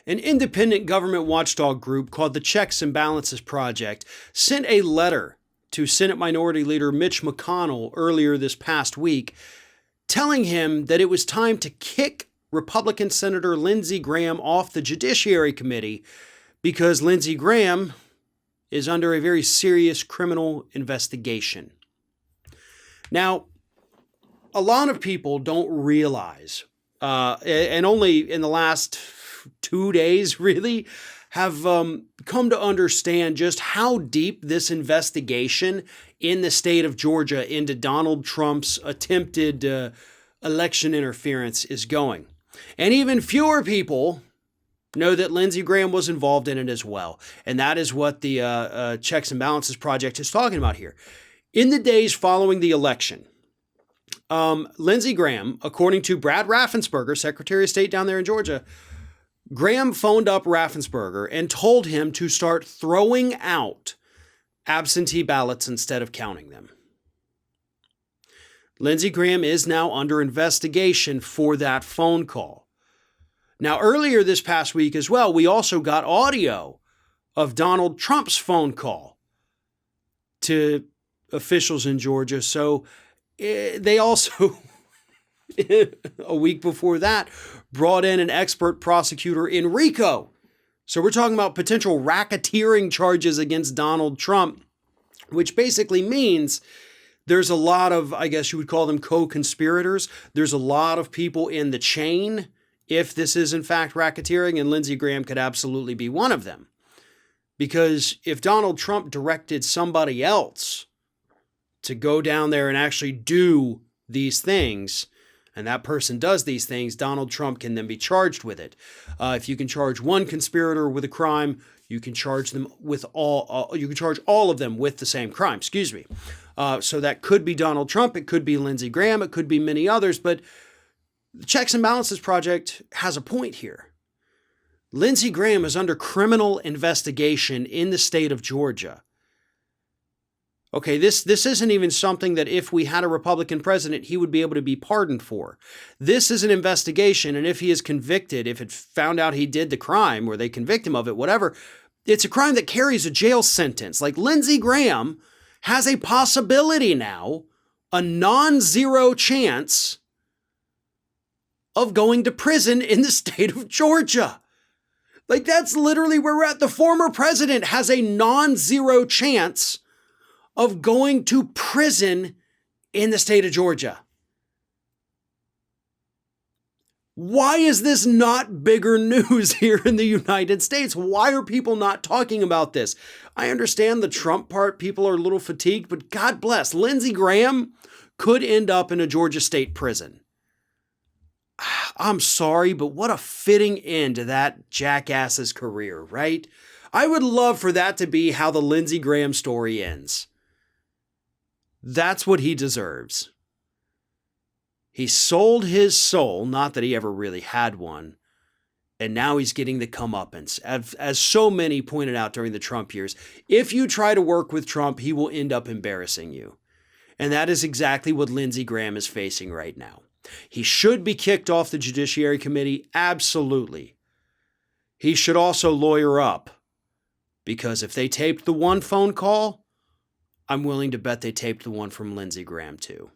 An independent government watchdog group called the Checks and Balances Project sent a letter to Senate Minority Leader Mitch McConnell earlier this past week, telling him that it was time to kick Republican Senator Lindsey Graham off the Judiciary Committee because Lindsey Graham is under a very serious criminal investigation. Now, a lot of people don't realize, and only in the last 2 days really, have come to understand just how deep this investigation in the state of Georgia into Donald Trump's attempted election interference is going. And even fewer people know that Lindsey Graham was involved in it as well. And that is what the Checks and Balances Project is talking about here. In the days following the election, Lindsey Graham, according to Brad Raffensperger, Secretary of State down there in Georgia, Graham phoned up Raffensperger and told him to start throwing out absentee ballots instead of counting them. Lindsey Graham is now under investigation for that phone call. Now, earlier this past week as well, we also got audio of Donald Trump's phone call to officials in Georgia. So they also, a week before that, brought in an expert prosecutor in RICO. So we're talking about potential racketeering charges against Donald Trump, which basically means there's a lot of, I guess you would call them co-conspirators. There's a lot of people in the chain if this is in fact racketeering, and Lindsey Graham could absolutely be one of them. Because if Donald Trump directed somebody else to go down there and actually do these things, and that person does these things, Donald Trump can then be charged with it. If you can charge one conspirator with a crime, you can charge them with all. You can charge all of them with the same crime. Excuse me. So that could be Donald Trump. It could be Lindsey Graham. It could be many others. But the Checks and Balances Project has a point here. Lindsey Graham is under criminal investigation in the state of Georgia. Okay, this isn't even something that if we had a Republican president, he would be able to be pardoned for. This is an investigation, and if he is convicted, if it found out he did the crime or they convict him of it, whatever, it's a crime that carries a jail sentence. Like Lindsey Graham has a possibility now, a non-zero chance of going to prison in the state of Georgia. Like that's literally where we're at. The former president has a non-zero chance of going to prison in the state of Georgia. Why is this not bigger news here in the United States? Why are people not talking about this? I understand the Trump part, people are a little fatigued, but God bless, Lindsey Graham could end up in a Georgia state prison. I'm sorry, but what a fitting end to that jackass's career, right? I would love for that to be how the Lindsey Graham story ends. That's what he deserves. He sold his soul, not that he ever really had one, and now he's getting the comeuppance. As so many pointed out during the Trump years, if you try to work with Trump, he will end up embarrassing you. And that is exactly what Lindsey Graham is facing right now. He should be kicked off the Judiciary Committee, absolutely. He should also lawyer up, because if they taped the one phone call, I'm willing to bet they taped the one from Lindsey Graham too.